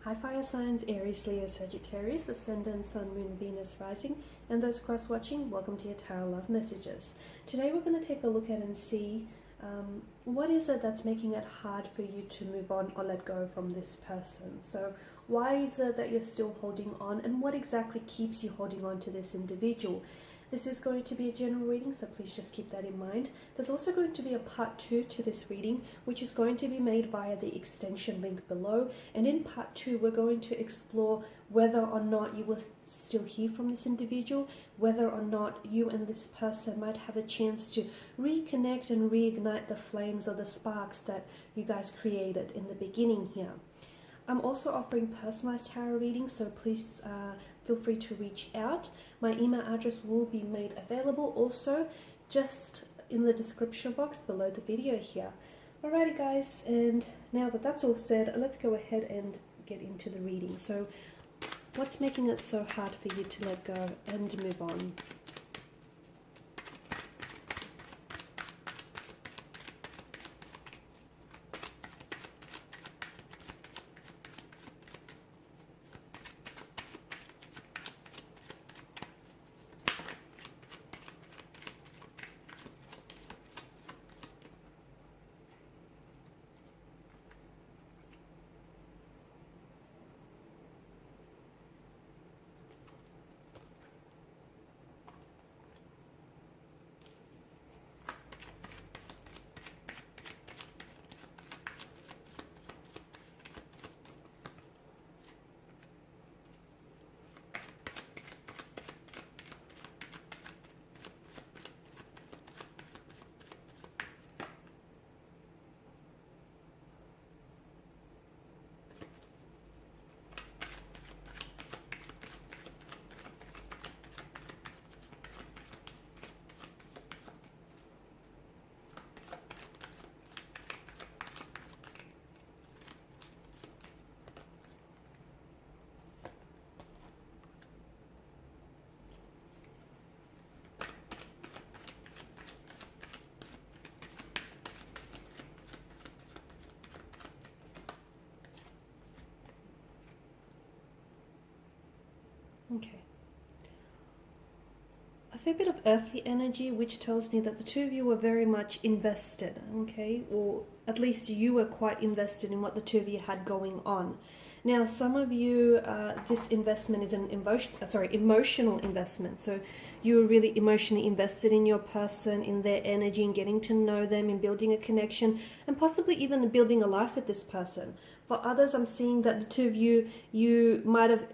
Hi fire signs, Aries, Leo, Sagittarius, Ascendant, Sun, Moon, Venus, Rising, and those cross-watching, welcome to your Tarot Love Messages. Today we're going to take a look at and see what is it that's making it hard for you to move on or let go from this person. So why is it that you're still holding on, and what exactly keeps you holding on to this individual? This is going to be a general reading, so please just keep that in mind. There's also going to be a part 2 to this reading, which is going to be made via the extension link below. And in part 2, we're going to explore whether or not you will still hear from this individual, whether or not you and this person might have a chance to reconnect and reignite the flames or the sparks that you guys created in the beginning here. I'm also offering personalized tarot readings, so please feel free to reach out. My email address will be made available also just in the description box below the video here. Alrighty guys, and now that that's all said, let's go ahead and get into the reading. So what's making it so hard for you to let go and move on? Okay. A fair bit of earthly energy, which tells me that the two of you were very much invested, okay? Or at least you were quite invested in what the two of you had going on. Now, some of you, this investment is an emotional investment. So you were really emotionally invested in your person, in their energy, in getting to know them, in building a connection, and possibly even building a life with this person. For others, I'm seeing that the two of you might have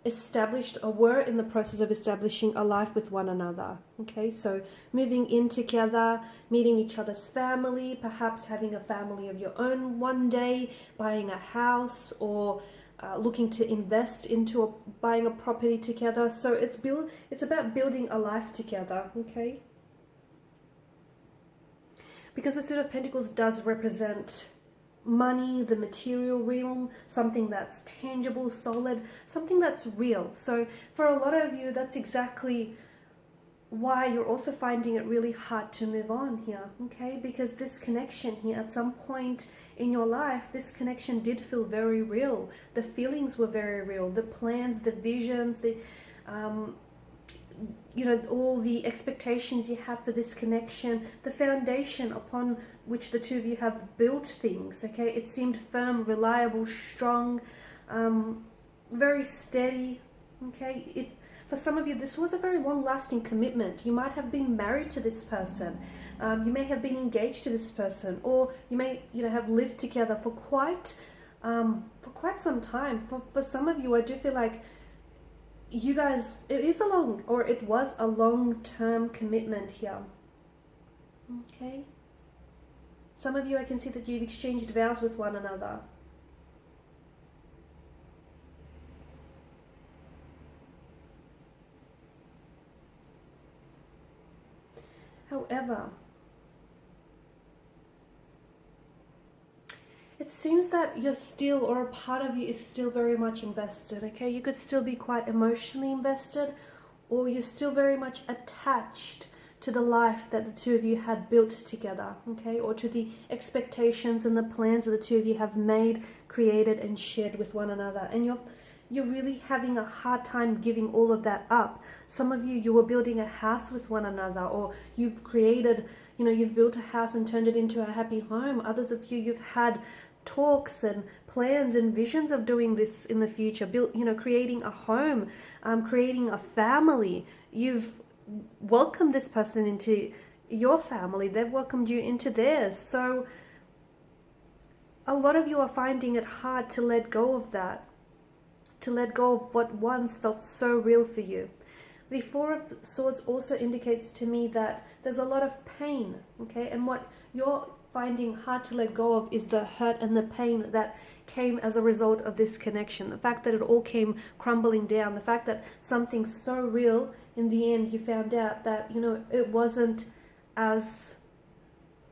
established or were in the process of establishing a life with one another. Okay, so moving in together, meeting each other's family, perhaps having a family of your own one day, buying a house, or looking to invest into buying a property together. So it's about building a life together. Okay, because the Suit of Pentacles does represent money, the material realm, something that's tangible, solid, something that's real. So for a lot of you, that's exactly why you're also finding it really hard to move on here, okay? Because this connection here, at some point in your life, this connection did feel very real. The feelings were very real. The plans, the visions, the you know, all the expectations you have for this connection, the foundation upon which the two of you have built things, okay? It seemed firm, reliable, strong, very steady, okay? For some of you, this was a very long-lasting commitment. You might have been married to this person. You may have been engaged to this person, or you may, you know, have lived together for quite some time. For some of you, I do feel like you guys, it was a long-term commitment here. Okay. Some of you, I can see that you've exchanged vows with one another. However, it seems that you're still, or a part of you is still very much invested, okay? You could still be quite emotionally invested, or you're still very much attached to the life that the two of you had built together, okay, or to the expectations and the plans that the two of you have made, created, and shared with one another. And you're really having a hard time giving all of that up. Some of you, you were building a house with one another, or you've created, you know, you've built a house and turned it into a happy home. Others of you, you've had talks and plans and visions of doing this in the future, creating a home, creating a family. You've welcomed this person into your family, they've welcomed you into theirs. So a lot of you are finding it hard to let go of that, to let go of what once felt so real for you. The Four of Swords also indicates to me that there's a lot of pain, okay, and what you're finding hard to let go of is the hurt and the pain that came as a result of this connection. The fact that it all came crumbling down, the fact that something so real, in the end you found out that, you know, it wasn't as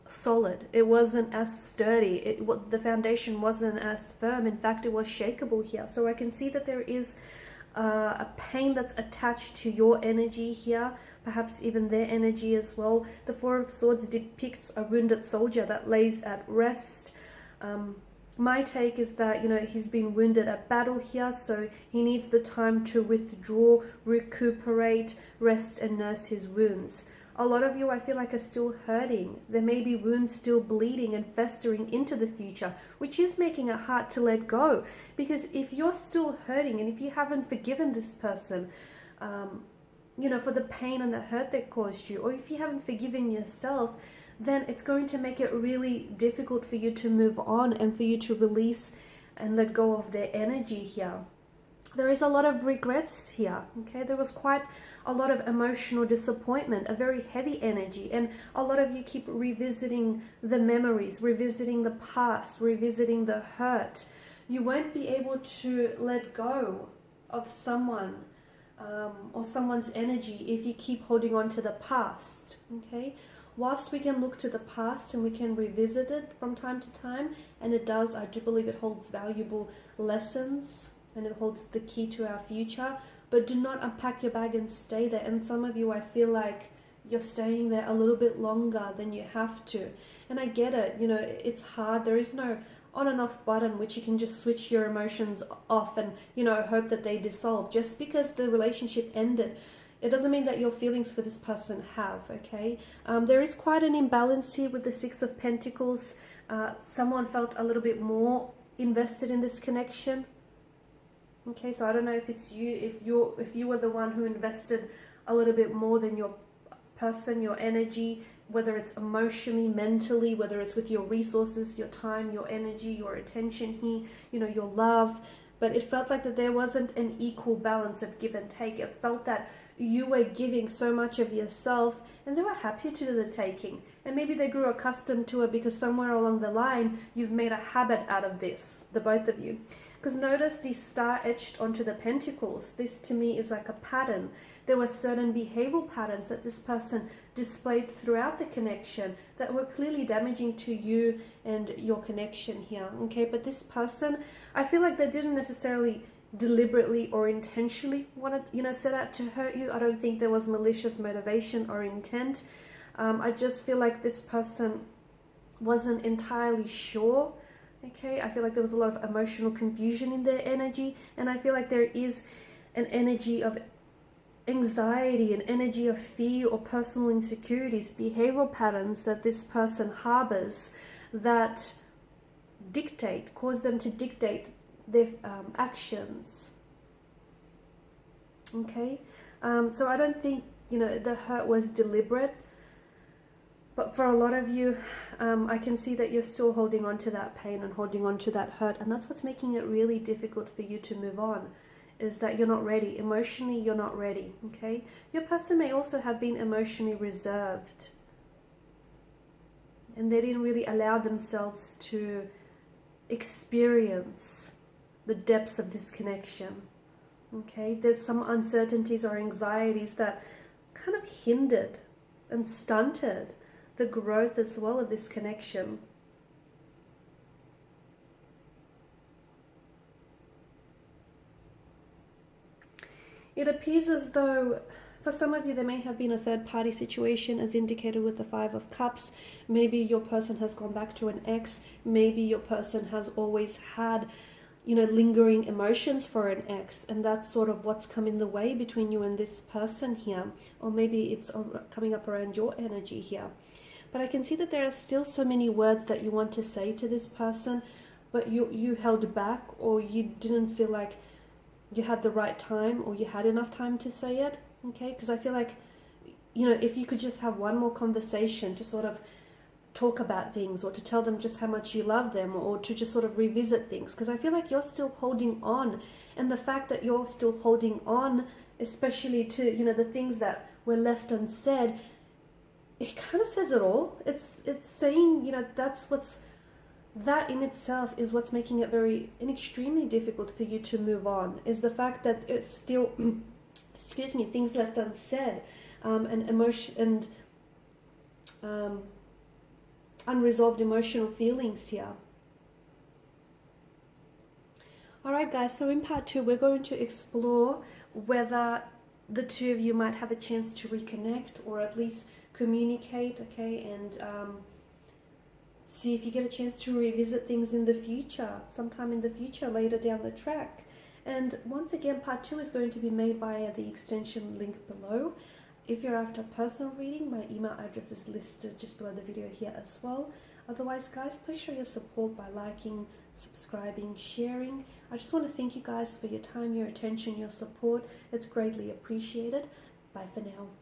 solid, it wasn't as sturdy, the foundation wasn't as firm. In fact, it was shakeable here. So I can see that there is a pain that's attached to your energy here, perhaps even their energy as well. The Four of Swords depicts a wounded soldier that lays at rest. My take is that, you know, he's been wounded at battle here, so he needs the time to withdraw, recuperate, rest, and nurse his wounds. A lot of you, I feel like, are still hurting. There may be wounds still bleeding and festering into the future, which is making it hard to let go. Because if you're still hurting and if you haven't forgiven this person, you know, for the pain and the hurt that caused you, or if you haven't forgiven yourself, then it's going to make it really difficult for you to move on and for you to release and let go of their energy here. There is a lot of regrets here, okay? There was quite a lot of emotional disappointment, a very heavy energy, and a lot of you keep revisiting the memories, revisiting the past, revisiting the hurt. You won't be able to let go of someone or someone's energy if you keep holding on to the past, okay? Whilst we can look to the past and we can revisit it from time to time, and it does, I do believe it holds valuable lessons and it holds the key to our future, but do not unpack your bag and stay there. And some of you, I feel like you're staying there a little bit longer than you have to. And I get it, you know, it's hard. There is no on and off button which you can just switch your emotions off and, you know, hope that they dissolve. Just because the relationship ended, it doesn't mean that your feelings for this person have, okay? There is quite an imbalance here with the Six of Pentacles. Someone felt a little bit more invested in this connection. Okay, so I don't know if it's you, if you were the one who invested a little bit more than your person, your energy, whether it's emotionally, mentally, whether it's with your resources, your time, your energy, your attention here, you know, your love. But it felt like that there wasn't an equal balance of give and take. It felt that you were giving so much of yourself and they were happy to do the taking. And maybe they grew accustomed to it because somewhere along the line, you've made a habit out of this, the both of you. Because notice the star etched onto the pentacles. This to me is like a pattern. There were certain behavioral patterns that this person displayed throughout the connection that were clearly damaging to you and your connection here. Okay, but this person, I feel like they didn't necessarily deliberately or intentionally want to, you know, set out to hurt you. I don't think there was malicious motivation or intent. I just feel like this person wasn't entirely sure. Okay, I feel like there was a lot of emotional confusion in their energy, and I feel like there is an energy of anxiety, an energy of fear or personal insecurities, behavioral patterns that this person harbors that cause them to dictate their actions. Okay, so I don't think, you know, the hurt was deliberate. But for a lot of you, I can see that you're still holding on to that pain and holding on to that hurt. And that's what's making it really difficult for you to move on, is that you're not ready. Emotionally, you're not ready, okay? Your person may also have been emotionally reserved. And they didn't really allow themselves to experience the depths of this connection, okay? There's some uncertainties or anxieties that kind of hindered and stunted the growth as well of this connection. It appears as though For some of you, there may have been a third-party situation as indicated with the Five of Cups. Maybe your person has gone back to an ex. Maybe your person has always had, you know, lingering emotions for an ex, and that's sort of what's come in the way between you and this person here. Or maybe it's coming up around your energy here. But I can see that there are still so many words that you want to say to this person, but you held back, or you didn't feel like you had the right time, or you had enough time to say it. Okay, because I feel like, you know, if you could just have one more conversation to sort of talk about things, or to tell them just how much you love them, or to just sort of revisit things, because I feel like you're still holding on. And the fact that you're still holding on, especially to, you know, the things that were left unsaid, it kind of says it all. It's saying, you know, that in itself is what's making it very and extremely difficult for you to move on, is the fact that it's still excuse me, things left unsaid, and emotion and unresolved emotional feelings here. Alright guys, so in part 2 we're going to explore whether the two of you might have a chance to reconnect, or at least communicate, okay, and see if you get a chance to revisit things in the future, sometime in the future, later down the track. And once again, part 2 is going to be made via the extension link below. If you're after a personal reading, my email address is listed just below the video here as well. Otherwise, guys, please show your support by liking, subscribing, sharing. I just want to thank you guys for your time, your attention, your support. It's greatly appreciated. Bye for now.